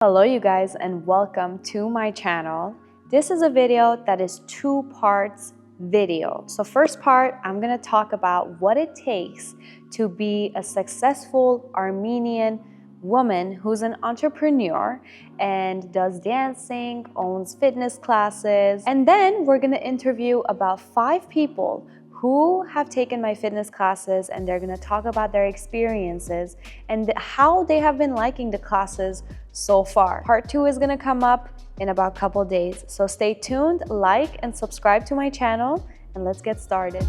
Hello you guys and welcome to my channel. This is a video that is two parts video. So first part, I'm gonna talk about what it takes to be a successful Armenian woman who's an entrepreneur and does dancing, owns fitness classes. And then we're gonna interview about 5 people who have taken my fitness classes, and they're gonna talk about their experiences and how they have been liking the classes so far. Part 2 is gonna come up in about a couple days. So stay tuned, like and subscribe to my channel, and let's get started.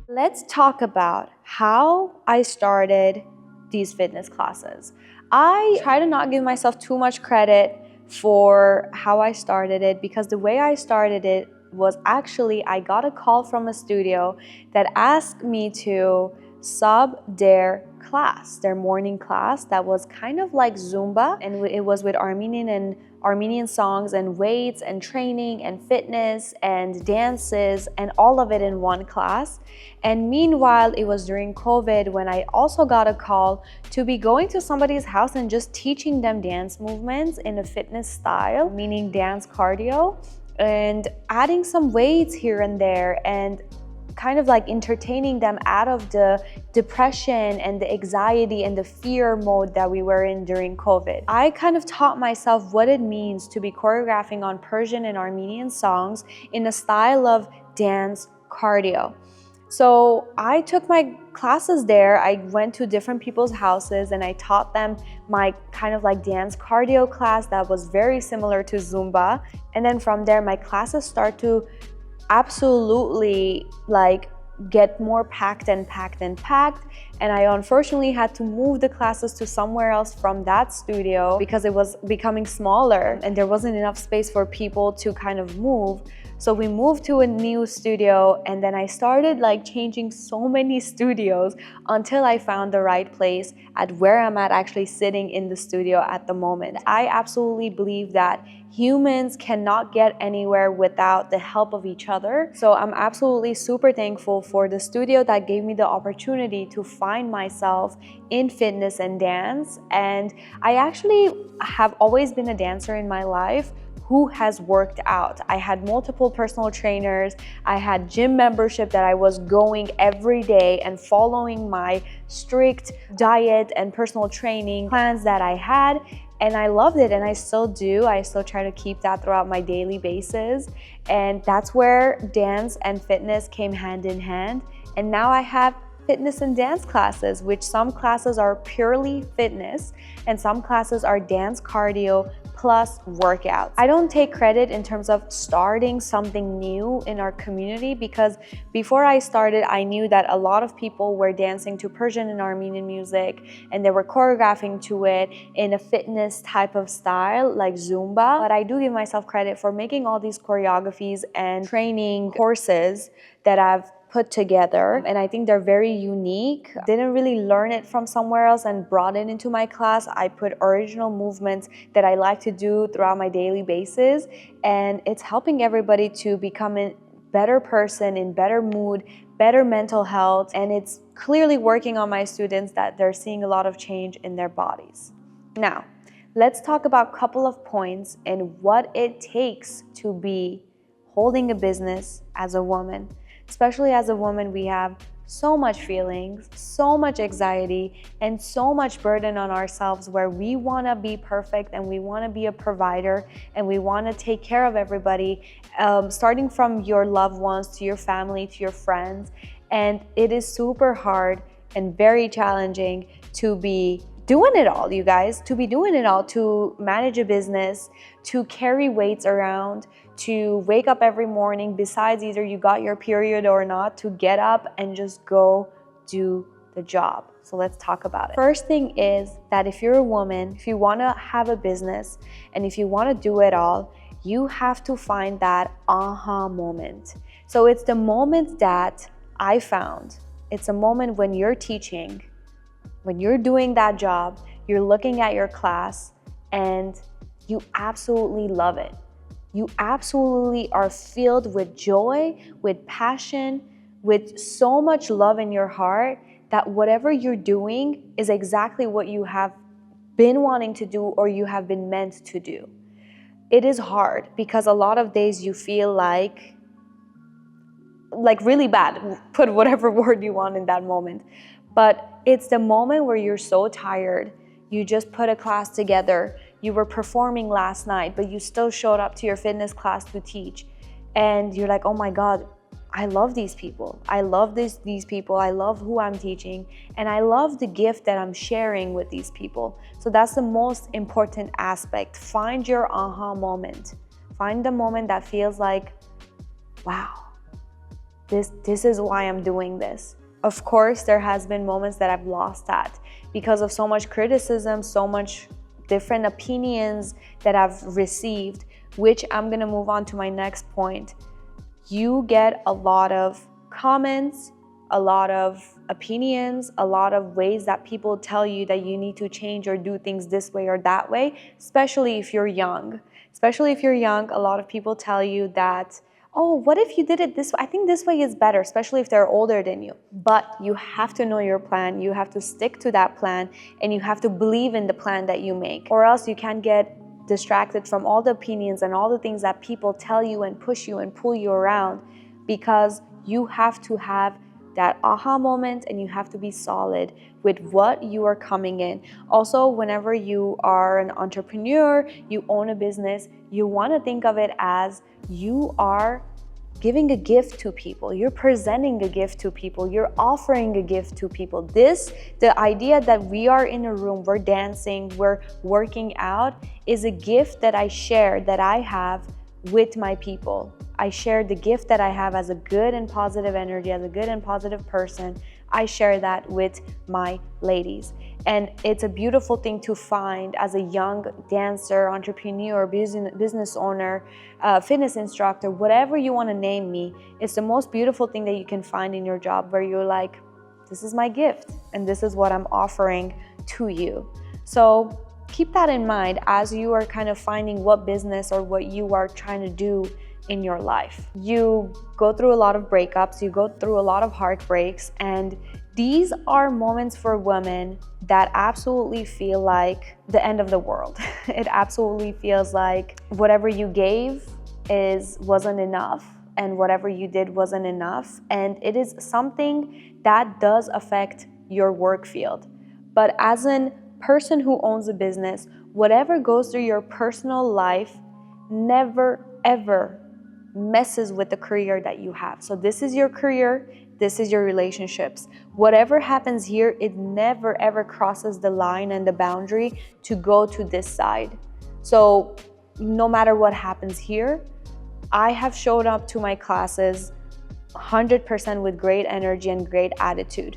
Let's talk about how I started these fitness classes. I try to not give myself too much credit for how I started it, because the way I started it was actually I got a call from a studio that asked me to sub their class, their morning class that was kind of like Zumba, and it was with Armenian songs and weights and training and fitness and dances and all of it in one class. And meanwhile, it was during COVID when I also got a call to be going to somebody's house and just teaching them dance movements in a fitness style, meaning dance cardio, and adding some weights here and there and kind of like entertaining them out of the depression and the anxiety and the fear mode that we were in during COVID. I kind of taught myself what it means to be choreographing on Persian and Armenian songs in a style of dance cardio. So I took my classes there. I went to different people's houses and I taught them my kind of like dance cardio class that was very similar to Zumba. And then from there, my classes start to absolutely like get more packed and I unfortunately had to move the classes to somewhere else from that studio because it was becoming smaller and there wasn't enough space for people to kind of move. So we moved to a new studio, and then I started like changing so many studios until I found the right place at where I'm at actually sitting in the studio at the moment. I absolutely believe that humans cannot get anywhere without the help of each other. So I'm absolutely super thankful for the studio that gave me the opportunity to find myself in fitness and dance. And I actually have always been a dancer in my life who has worked out. I had multiple personal trainers. I had gym membership that I was going every day and following my strict diet and personal training plans that I had. And I loved it, and I still do. I still try to keep that throughout my daily basis. And that's where dance and fitness came hand in hand. And now I have fitness and dance classes, which some classes are purely fitness and some classes are dance cardio plus workouts. I don't take credit in terms of starting something new in our community, because before I started, I knew that a lot of people were dancing to Persian and Armenian music and they were choreographing to it in a fitness type of style like Zumba. But I do give myself credit for making all these choreographies and training courses that I've put together, and I think they're very unique. Didn't really learn it from somewhere else and brought it into my class. I put original movements that I like to do throughout my daily basis, and it's helping everybody to become a better person, in better mood, better mental health, and it's clearly working on my students that they're seeing a lot of change in their bodies. Now, let's talk about a couple of points and what it takes to be holding a business as a woman. Especially as a woman, we have so much feelings, so much anxiety, and so much burden on ourselves where we want to be perfect and we want to be a provider and we want to take care of everybody, starting from your loved ones to your family to your friends. And it is super hard and very challenging to be doing it all, you guys, to manage a business, to carry weights around, to wake up every morning, besides either you got your period or not, to get up and just go do the job. So let's talk about it. First thing is that if you're a woman, if you want to have a business and if you want to do it all, you have to find that aha moment. So it's the moment that I found. It's a moment when you're teaching, when you're doing that job, you're looking at your class and you absolutely love it. You absolutely are filled with joy, with passion, with so much love in your heart that whatever you're doing is exactly what you have been wanting to do or you have been meant to do. It is hard because a lot of days you feel like really bad, put whatever word you want in that moment. But it's the moment where you're so tired, you just put a class together, you were performing last night, but you still showed up to your fitness class to teach. And you're like, oh my God, I love these people. I love these people. I love who I'm teaching. And I love the gift that I'm sharing with these people. So that's the most important aspect. Find your aha moment. Find the moment that feels like, wow, this is why I'm doing this. Of course, there has been moments that I've lost that because of so much criticism, so much different opinions that I've received, which I'm gonna move on to my next point. You get a lot of comments, a lot of opinions, a lot of ways that people tell you that you need to change or do things this way or that way, especially if you're young. Especially if you're young, a lot of people tell you that, oh, what if you did it this way? I think this way is better, especially if they're older than you. But you have to know your plan, you have to stick to that plan, and you have to believe in the plan that you make, or else you can get distracted from all the opinions and all the things that people tell you and push you and pull you around, because you have to have that aha moment and you have to be solid with what you are coming in. Also, whenever you are an entrepreneur, you own a business, you want to think of it as you are giving a gift to people, you're presenting a gift to people, you're offering a gift to people. The idea that we are in a room, we're dancing, we're working out, is a gift that I share, that I have with my people. I share the gift that I have as a good and positive energy, as a good and positive person. I share that with my ladies. And it's a beautiful thing to find as a young dancer, entrepreneur, business owner, fitness instructor, whatever you want to name me. It's the most beautiful thing that you can find in your job, where you're like, this is my gift and this is what I'm offering to you. So keep that in mind as you are kind of finding what business or what you are trying to do in your life. You go through a lot of breakups, you go through a lot of heartbreaks, and these are moments for women that absolutely feel like the end of the world. It absolutely feels like whatever you gave wasn't enough, and whatever you did wasn't enough, and it is something that does affect your work field. But as a person who owns a business, whatever goes through your personal life never ever messes with the career that you have. So this is your career, this is your relationships. Whatever happens here, it never ever crosses the line and the boundary to go to this side. So no matter what happens here, I have showed up to my classes 100% with great energy and great attitude.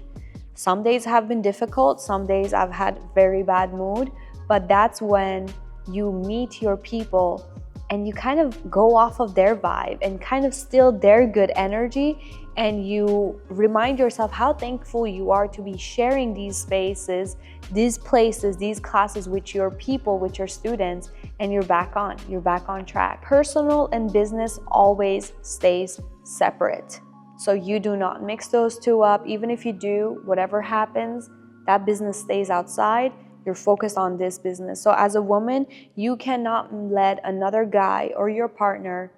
Some days have been difficult, some days I've had very bad mood, but that's when you meet your people and you kind of go off of their vibe and kind of steal their good energy, and you remind yourself how thankful you are to be sharing these spaces, these places, these classes with your people, with your students, and you're back on track. Personal and business always stays separate. So you do not mix those two up. Even if you do, whatever happens, that business stays outside. You're focused on this business. So as a woman, you cannot let another guy or your partner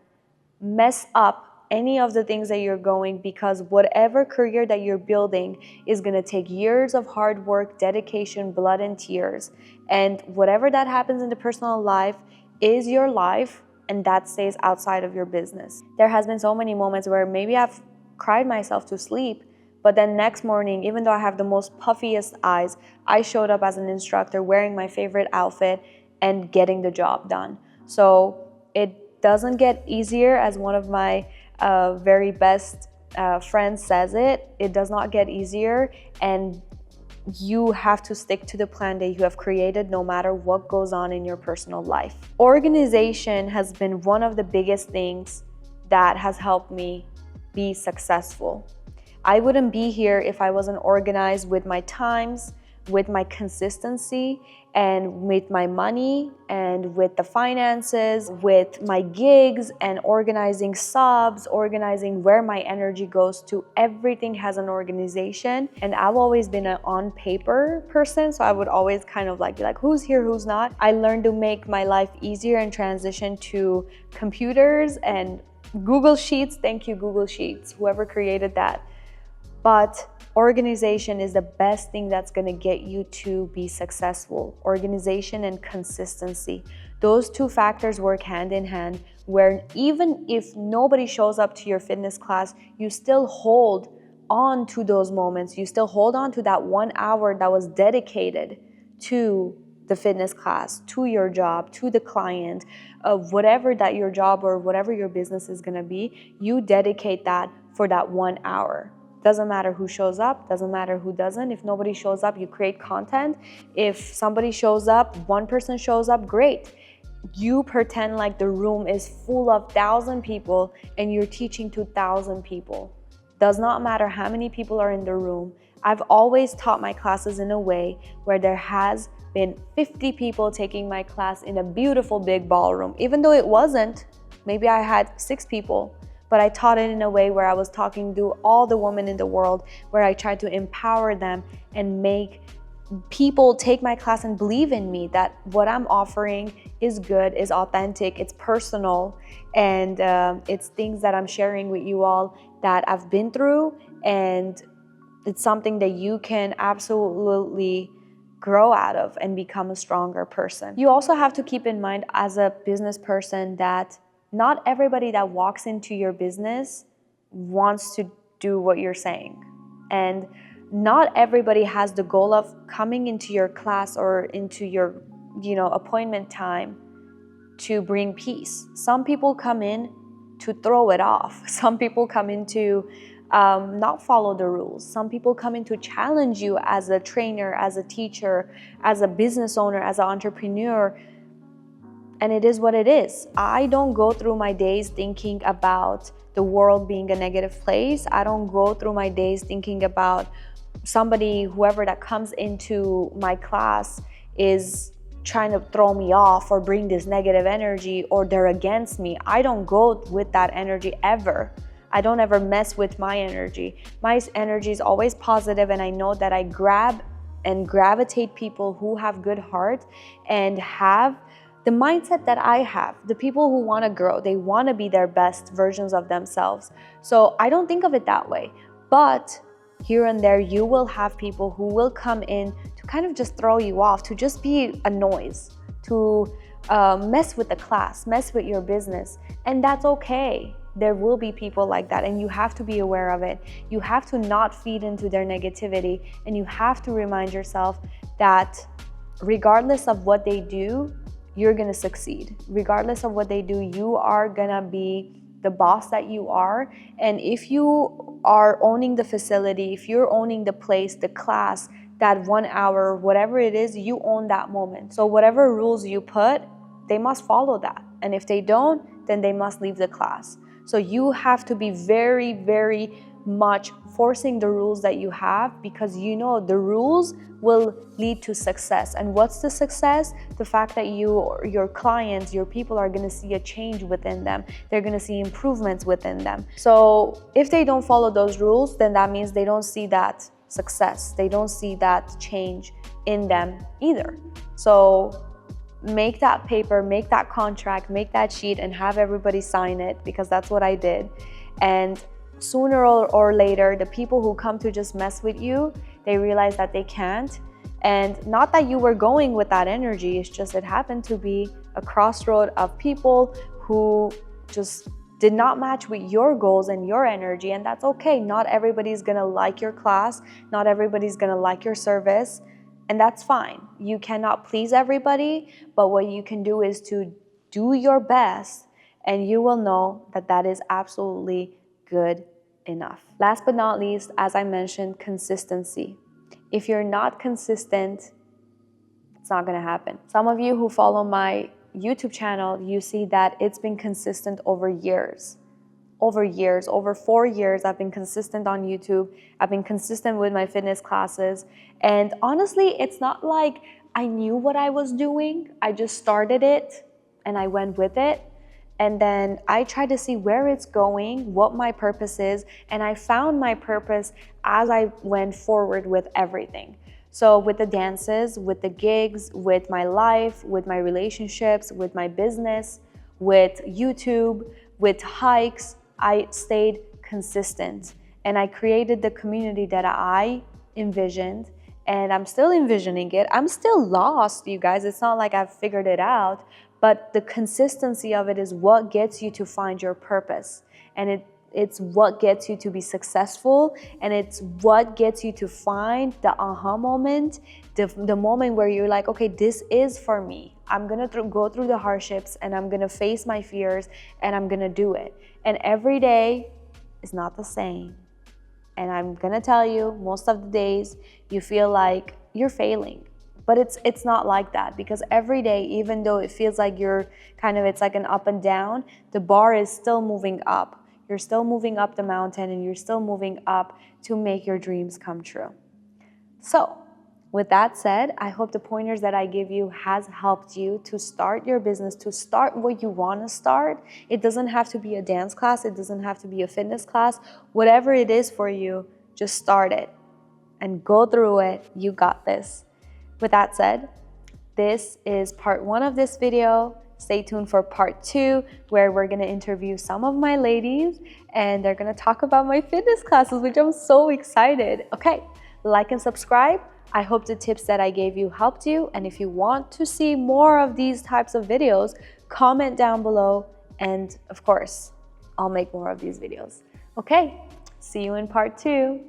mess up any of the things that you're going, because whatever career that you're building is going to take years of hard work, dedication, blood and tears. And whatever that happens in the personal life is your life, and that stays outside of your business. There has been so many moments where maybe I've cried myself to sleep, but then next morning, even though I have the most puffiest eyes, I showed up as an instructor wearing my favorite outfit and getting the job done. So it doesn't get easier, as one of my very best friends says it. It does not get easier, and you have to stick to the plan that you have created no matter what goes on in your personal life. Organization has been one of the biggest things that has helped me be successful. I wouldn't be here if I wasn't organized with my times, with my consistency and with my money and with the finances, with my gigs and organizing subs, organizing where my energy goes to. Everything has an organization. And I've always been an on paper person, so I would always kind of like be like, who's here, who's not. I learned to make my life easier and transition to computers and Google Sheets. Thank you, Google Sheets, whoever created that. But organization is the best thing that's going to get you to be successful. Organization and consistency. Those two factors work hand in hand, where even if nobody shows up to your fitness class, you still hold on to those moments. You still hold on to that 1 hour that was dedicated to the fitness class, to your job, to the client, whatever that your job or whatever your business is going to be. You dedicate that for that 1 hour. Doesn't matter who shows up, doesn't matter who doesn't. If nobody shows up, you create content. If somebody shows up, one person shows up, great. You pretend like the room is full of 1,000 people and you're teaching to 1,000 people. Does not matter how many people are in the room. I've always taught my classes in a way where there has been 50 people taking my class in a beautiful big ballroom. Even though it wasn't, maybe I had 6 people. But I taught it in a way where I was talking to all the women in the world, where I tried to empower them and make people take my class and believe in me, that what I'm offering is good, is authentic, it's personal, and it's things that I'm sharing with you all that I've been through, and it's something that you can absolutely grow out of and become a stronger person. You also have to keep in mind as a business person that not everybody that walks into your business wants to do what you're saying. And not everybody has the goal of coming into your class or into your, appointment time to bring peace. Some people come in to throw it off. Some people come in to not follow the rules. Some people come in to challenge you as a trainer, as a teacher, as a business owner, as an entrepreneur. And it is what it is. I don't go through my days thinking about the world being a negative place. I don't go through my days thinking about somebody, whoever that comes into my class is trying to throw me off or bring this negative energy or they're against me. I don't go with that energy ever. I don't ever mess with my energy. My energy is always positive, and I know that I grab and gravitate people who have good heart and have the mindset that I have. The people who want to grow, they want to be their best versions of themselves. So I don't think of it that way. But here and there, you will have people who will come in to kind of just throw you off, to just be a noise, to mess with the class, mess with your business. And that's okay. There will be people like that, and you have to be aware of it. You have to not feed into their negativity, and you have to remind yourself that regardless of what they do, you're gonna succeed. Regardless of what they do, you are gonna be the boss that you are. And if you are owning the facility, if you're owning the place, the class, that 1 hour, whatever it is, you own that moment. So whatever rules you put, they must follow that. And if they don't, then they must leave the class. So you have to be very, very much forcing the rules that you have, because you know the rules will lead to success. And what's the success? The fact that your clients, your people are going to see a change within them. They're going to see improvements within them. So if they don't follow those rules, then that means they don't see that success. They don't see that change in them either. So make that paper, make that contract, make that sheet, and have everybody sign it, because that's what I did. And sooner or later, the people who come to just mess with you, they realize that they can't. And not that you were going with that energy, it's just it happened to be a crossroad of people who just did not match with your goals and your energy. And that's okay. Not everybody's gonna like your class, not everybody's gonna like your service, and that's fine. You cannot please everybody, but what you can do is to do your best, and you will know that that is absolutely good enough. Last but not least, as I mentioned, consistency. If you're not consistent, it's not gonna happen. Some of you who follow my YouTube channel, you see that it's been consistent over years. over years, over 4 years. I've been consistent on YouTube. I've been consistent with my fitness classes. And honestly, it's not like I knew what I was doing. I just started it and I went with it. And then I tried to see where it's going, what my purpose is, and I found my purpose as I went forward with everything. So with the dances, with the gigs, with my life, with my relationships, with my business, with YouTube, with hikes, I stayed consistent and I created the community that I envisioned, and I'm still envisioning it. I'm still lost, you guys. It's not like I've figured it out, but the consistency of it is what gets you to find your purpose, and it's what gets you to be successful, and it's what gets you to find the aha moment, the moment where you're like, okay, this is for me. I'm gonna go through the hardships and I'm gonna face my fears and I'm gonna do it. And every day is not the same. And I'm gonna tell you, most of the days you feel like you're failing. But it's not like that, because every day, even though it feels like it's like an up and down, the bar is still moving up. You're still moving up the mountain and you're still moving up to make your dreams come true. So with that said, I hope the pointers that I give you has helped you to start your business, to start what you want to start. It doesn't have to be a dance class. It doesn't have to be a fitness class. Whatever it is for you, just start it and go through it. You got this. With that said, this is part 1 of this video. Stay tuned for part 2, where we're going to interview some of my ladies and they're going to talk about my fitness classes, which I'm so excited. Okay, like and subscribe. I hope the tips that I gave you helped you. And if you want to see more of these types of videos, comment down below. And of course, I'll make more of these videos. Okay, see you in part 2.